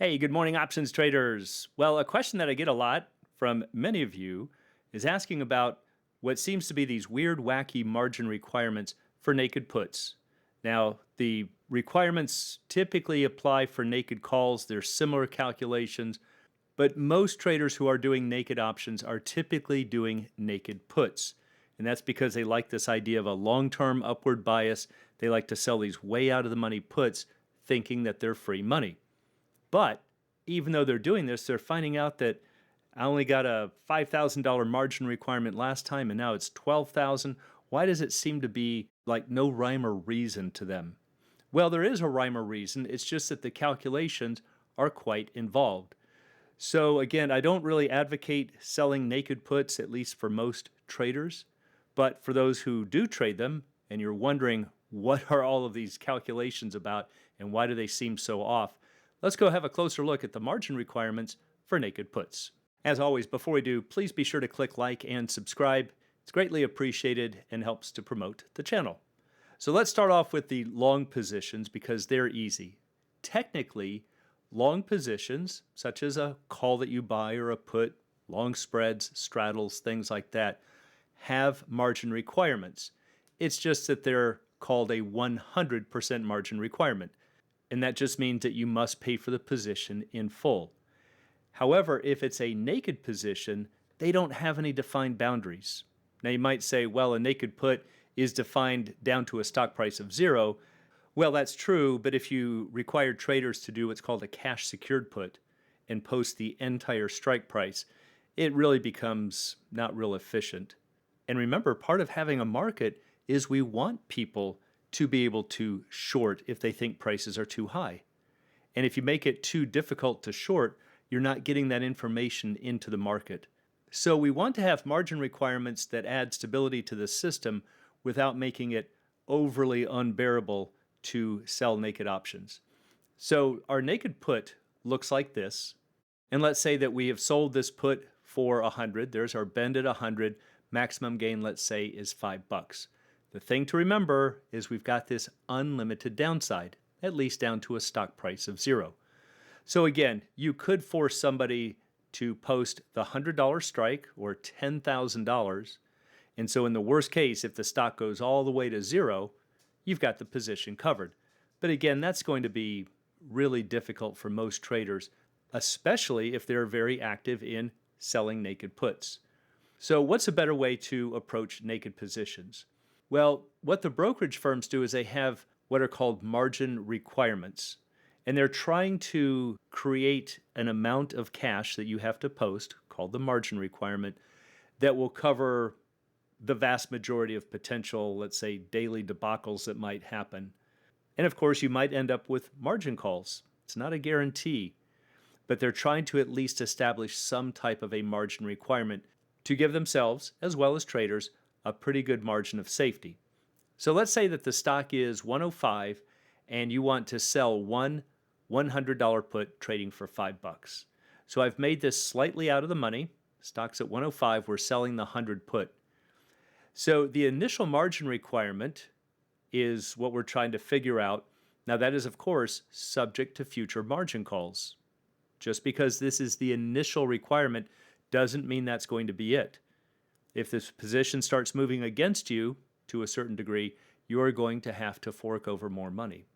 Hey, good morning, options traders. Well, a question that I get a lot from many of you is asking about what seems to be these weird, wacky margin requirements for naked puts. Now, the requirements typically apply for naked calls, there's similar calculations, but most traders who are doing naked options are typically doing naked puts. And that's because they like this idea of a long term upward bias. They like to sell these way out of the money puts, thinking that they're free money. But even though they're doing this, they're finding out that I only got a $5,000 margin requirement last time and now it's 12,000. Why does it seem to be like no rhyme or reason to them? Well, there is a rhyme or reason. It's just that the calculations are quite involved. So again, I don't really advocate selling naked puts, at least for most traders. But for those who do trade them and you're wondering what are all of these calculations about and why do they seem so off, let's go have a closer look at the margin requirements for naked puts. As always, before we do, please be sure to click like and subscribe. It's greatly appreciated and helps to promote the channel. So let's start off with the long positions because they're easy. Technically, long positions, such as a call that you buy or a put, long spreads, straddles, things like that, have margin requirements. It's just that they're called a 100% margin requirement, and that just means that you must pay for the position in full. However, if it's a naked position, they don't have any defined boundaries. Now you might say, well, a naked put is defined down to a stock price of zero. Well, that's true, but if you require traders to do what's called a cash secured put and post the entire strike price, it really becomes not real efficient. And remember, part of having a market is we want people to be able to short if they think prices are too high. And if you make it too difficult to short, you're not getting that information into the market. So we want to have margin requirements that add stability to the system without making it overly unbearable to sell naked options. So our naked put looks like this. And let's say that we have sold this put for 100. There's our bend at 100. Maximum gain, let's say, is $5. The thing to remember is we've got this unlimited downside, at least down to a stock price of zero. So again, you could force somebody to post the $100 strike or $10,000. And so in the worst case, if the stock goes all the way to zero, you've got the position covered. But again, that's going to be really difficult for most traders, especially if they're very active in selling naked puts. So what's a better way to approach naked positions? Well, what the brokerage firms do is they have what are called margin requirements. And they're trying to create an amount of cash that you have to post, called the margin requirement, that will cover the vast majority of potential, let's say, daily debacles that might happen. And of course, you might end up with margin calls. It's not a guarantee, but they're trying to at least establish some type of a margin requirement to give themselves, as well as traders, a pretty good margin of safety. So let's say that the stock is 105 and you want to sell one $100 put trading for $5. So I've made this slightly out of the money. Stock's at 105, we're selling the 100 put. So the initial margin requirement is what we're trying to figure out. Now that is, of course, subject to future margin calls. Just because this is the initial requirement doesn't mean that's going to be it. If this position starts moving against you to a certain degree, you're going to have to fork over more money.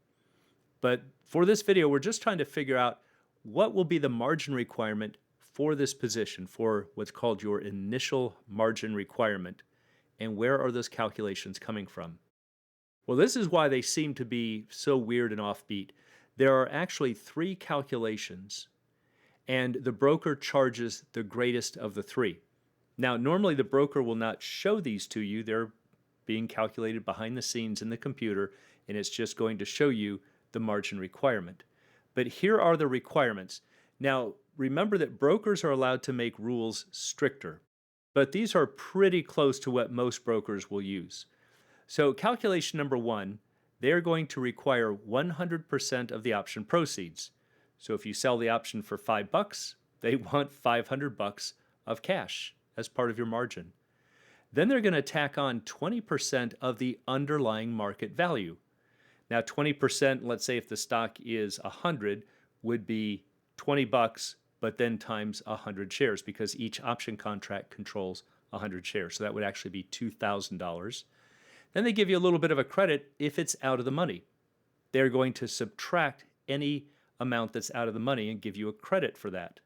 But for this video, we're just trying to figure out what will be the margin requirement for this position, for what's called your initial margin requirement, and where are those calculations coming from? Well, this is why they seem to be so weird and offbeat. There are actually three calculations, and the broker charges the greatest of the three. Now, normally the broker will not show these to you. They're being calculated behind the scenes in the computer, and it's just going to show you the margin requirement. But here are the requirements. Now, remember that brokers are allowed to make rules stricter, but these are pretty close to what most brokers will use. So calculation number one, they're going to require 100% of the option proceeds. So if you sell the option for $5, they want $500 of cash as part of your margin. Then they're going to tack on 20% of the underlying market value. Now 20%, let's say if the stock is 100, would be 20 bucks, but then times 100 shares because each option contract controls 100 shares. So that would actually be $2,000. Then they give you a little bit of a credit if it's out of the money. They're going to subtract any amount that's out of the money and give you a credit for that.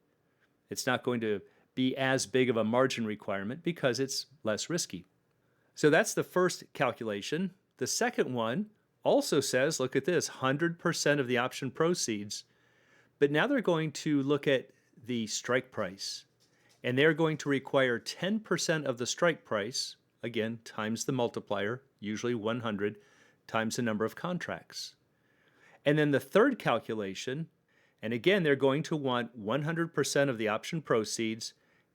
It's not going to be as big of a margin requirement because it's less risky. So that's the first calculation. The second one also says, look at this, 100% of the option proceeds. But now they're going to look at the strike price. And they're going to require 10% of the strike price, again, times the multiplier, usually 100, times the number of contracts. And then the third calculation, and again, they're going to want 100% of the option proceeds,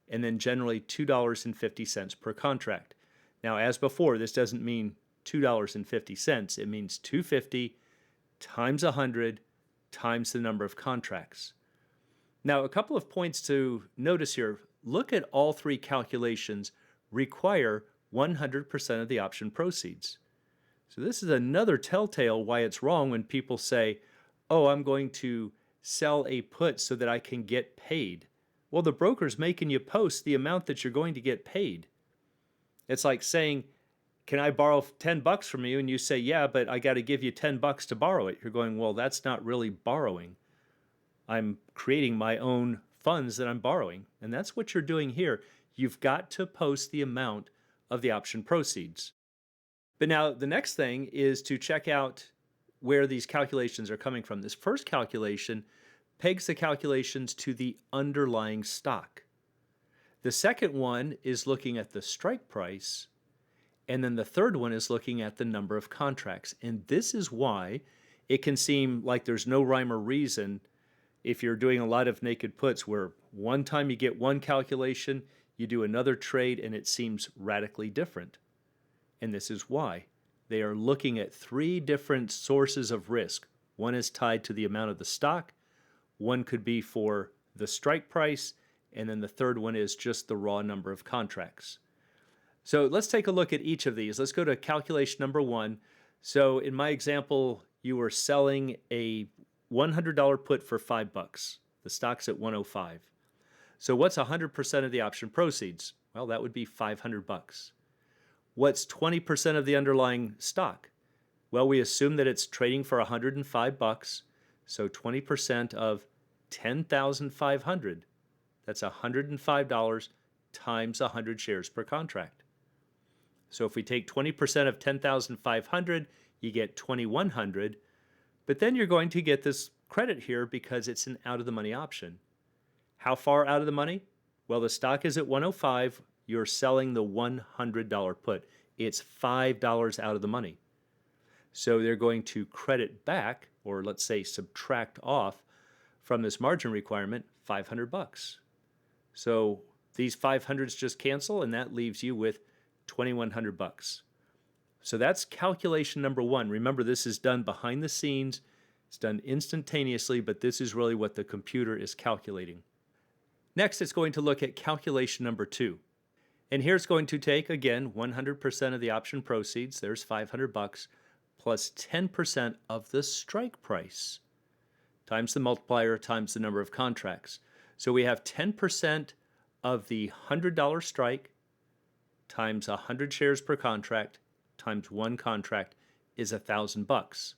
and then generally $2.50 per contract. Now, as before, this doesn't mean $2.50. It means 250 times 100 times the number of contracts. Now, a couple of points to notice here. Look at all three calculations require 100% of the option proceeds. So this is another telltale why it's wrong when people say, oh, I'm going to sell a put so that I can get paid. Well, the broker's making you post the amount that you're going to get paid. It's like saying, can I borrow 10 bucks from you? And you say, yeah, but I got to give you 10 bucks to borrow it. You're going, well, that's not really borrowing. I'm creating my own funds that I'm borrowing. And that's what you're doing here. You've got to post the amount of the option proceeds. But now the next thing is to check out where these calculations are coming from. This first calculation pegs the calculations to the underlying stock. The second one is looking at the strike price, and then the third one is looking at the number of contracts. And this is why it can seem like there's no rhyme or reason if you're doing a lot of naked puts where one time you get one calculation, you do another trade, and it seems radically different. And this is why. They are looking at three different sources of risk. One is tied to the amount of the stock, one could be for the strike price, and then the third one is just the raw number of contracts. So let's take a look at each of these. Let's go to calculation number one. So in my example, you were selling a $100 put for $5. The stock's at 105. So what's 100% of the option proceeds? Well, that would be 500 bucks. What's 20% of the underlying stock? Well, we assume that it's trading for 105 bucks. So 20% of 10,500. That's $105 times 100 shares per contract. So if we take 20% of 10,500, you get 2,100. But then you're going to get this credit here because it's an out-of-the-money option. How far out of the money? Well, the stock is at 105. You're selling the $100 put. It's $5 out of the money. So they're going to credit back, or let's say subtract off from this margin requirement, 500 bucks. So these 500s just cancel, and that leaves you with 2,100 bucks. So that's calculation number one. Remember, this is done behind the scenes. It's done instantaneously, but this is really what the computer is calculating. Next, it's going to look at calculation number two. And here it's going to take, again, 100% of the option proceeds. There's 500 bucks plus 10% of the strike price times the multiplier times the number of contracts. So we have 10% of the $100 strike times 100 shares per contract times one contract is 1,000 bucks.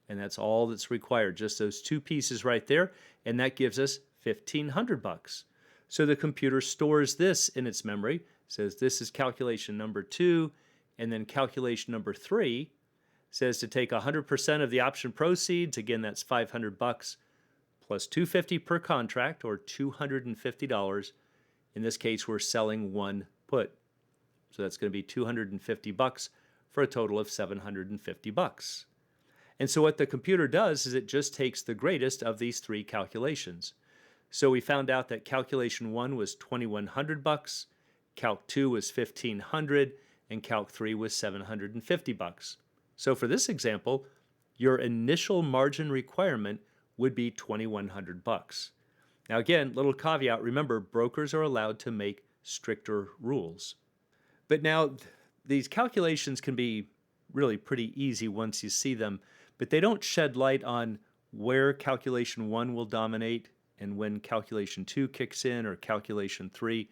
And that's all that's required, just those two pieces right there, and that gives us 1,500 bucks. So the computer stores this in its memory, says this is calculation number two, and then calculation number three says to take 100% of the option proceeds, again that's 500 bucks, plus 250 per contract, or $250. In this case, we're selling one put. So that's going to be 250 bucks for a total of 750 bucks. And so what the computer does is it just takes the greatest of these three calculations. So we found out that calculation one was 2,100 bucks, calc 2 was 1,500, and calc 3 was 750 bucks. So for this example, your initial margin requirement would be 2,100 bucks. Now again, little caveat, remember, brokers are allowed to make stricter rules. But now these calculations can be really pretty easy once you see them, but they don't shed light on where calculation one will dominate and when calculation 2 kicks in or calculation 3.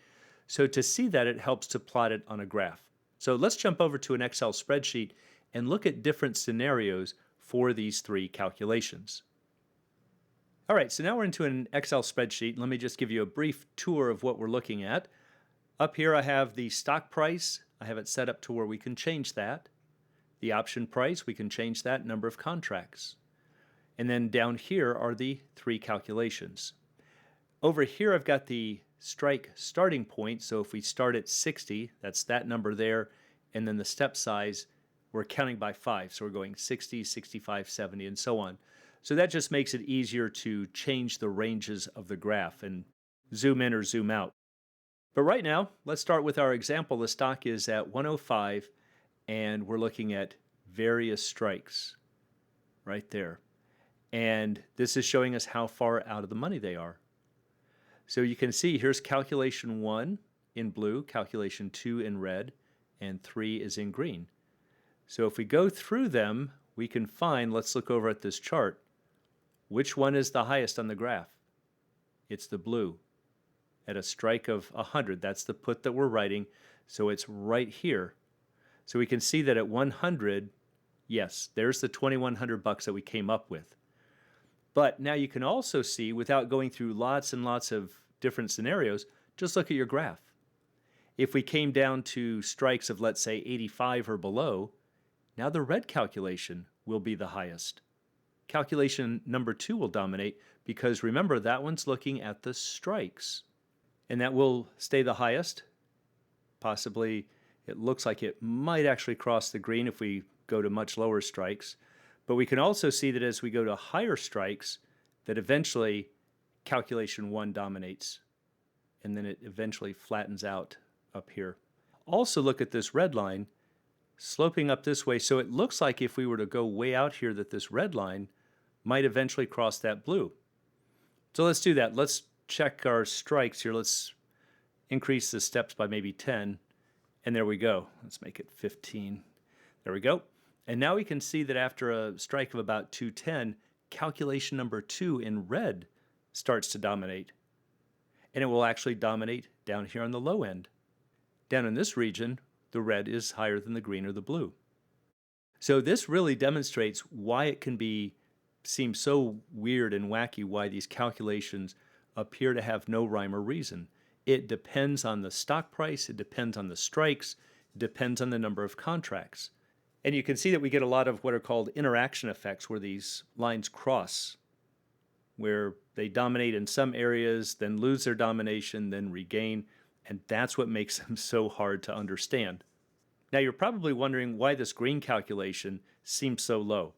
So to see that, it helps to plot it on a graph. So let's jump over to an Excel spreadsheet and look at different scenarios for these three calculations. All right, so now we're into an Excel spreadsheet. Let me just give you a brief tour of what we're looking at. Up here I have the stock price. I have it set up to where we can change that. The option price, we can change that, number of contracts. And then down here are the three calculations. Over here I've got the strike starting point. So if we start at 60, that's that number there. And then the step size, we're counting by 5. So we're going 60, 65, 70, and so on. So that just makes it easier to change the ranges of the graph and zoom in or zoom out. But right now, let's start with our example. The stock is at 105, and we're looking at various strikes right there. And this is showing us how far out of the money they are. So you can see here's calculation 1 in blue, calculation 2 in red, and 3 is in green. So if we go through them, we can find, let's look over at this chart, which one is the highest on the graph? It's the blue. At a strike of 100, that's the put that we're writing, so it's right here. So we can see that at 100, yes, there's the $2,100 that we came up with. But now you can also see, without going through lots and lots of different scenarios, just look at your graph. If we came down to strikes of, let's say, 85 or below, now the red calculation will be the highest. Calculation number 2 will dominate because remember, that one's looking at the strikes. And that will stay the highest. Possibly, it looks like it might actually cross the green if we go to much lower strikes. But we can also see that as we go to higher strikes, that eventually calculation 1 dominates. And then it eventually flattens out up here. Also look at this red line sloping up this way. So it looks like if we were to go way out here that this red line might eventually cross that blue. So let's do that. Let's check our strikes here. Let's increase the steps by maybe 10. And there we go. Let's make it 15. There we go. And now we can see that after a strike of about 210, calculation number 2 in red starts to dominate. And it will actually dominate down here on the low end. Down in this region, the red is higher than the green or the blue. So this really demonstrates why it can seem so weird and wacky, why these calculations appear to have no rhyme or reason. It depends on the stock price, it depends on the strikes, it depends on the number of contracts. And you can see that we get a lot of what are called interaction effects, where these lines cross, where they dominate in some areas, then lose their domination, then regain, and that's what makes them so hard to understand. Now you're probably wondering why this green calculation seems so low.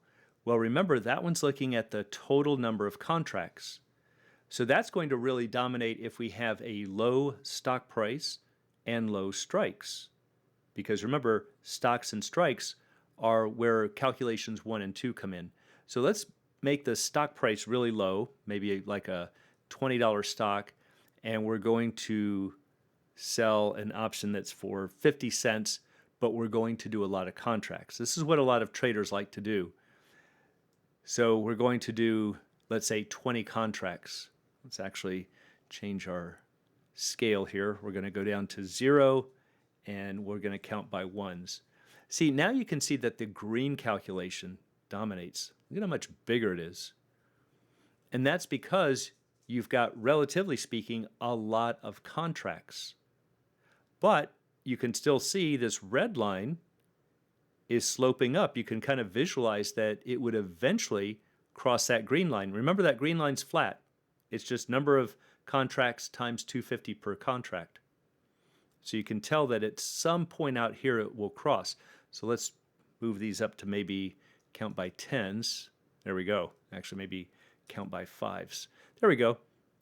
Well, remember, that one's looking at the total number of contracts. So that's going to really dominate if we have a low stock price and low strikes. Because remember, stocks and strikes are where calculations 1 and 2 come in. So let's make the stock price really low, maybe like a $20 stock, and we're going to sell an option that's for 50 cents, but we're going to do a lot of contracts. This is what a lot of traders like to do. So we're going to do, let's say, 20 contracts. Let's actually change our scale here. We're going to go down to 0, and we're going to count by ones. See, now you can see that the green calculation dominates. Look at how much bigger it is. And that's because you've got, relatively speaking, a lot of contracts. But you can still see this red line is sloping up. You can kind of visualize that it would eventually cross that green line. Remember, that green line's flat. It's just number of contracts times 250 per contract. So you can tell that at some point out here it will cross. So let's move these up to maybe count by tens. There we go. Actually, maybe count by fives. There we go.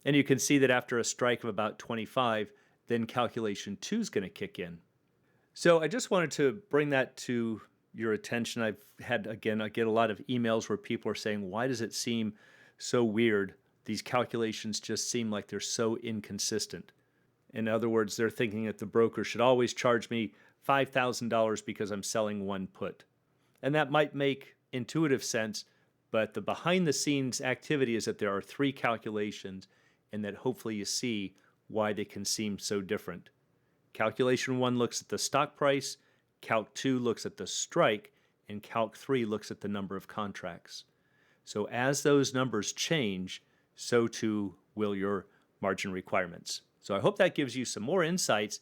And you can see that after a strike of about 25, then calculation 2 is going to kick in. So I just wanted to bring that to your attention. I've had, again, I get a lot of emails where people are saying, why does it seem so weird? These calculations just seem like they're so inconsistent. In other words, they're thinking that the broker should always charge me $5,000 because I'm selling one put. And that might make intuitive sense, but the behind the scenes activity is that there are 3 calculations and that hopefully you see why they can seem so different. Calculation 1 looks at the stock price, Calc 2 looks at the strike, and Calc 3 looks at the number of contracts. So as those numbers change, so too will your margin requirements. So I hope that gives you some more insights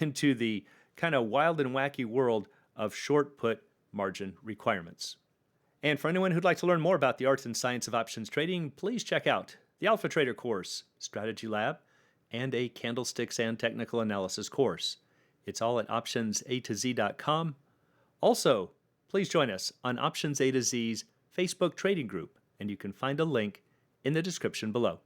into the kind of wild and wacky world of short put margin requirements. And for anyone who'd like to learn more about the art and science of options trading, please check out the Alpha Trader course, Strategy Lab, and a Candlesticks and Technical Analysis course. It's all at optionsatoz.com. Also, please join us on Options A to Z's Facebook trading group, and you can find a link in the description below.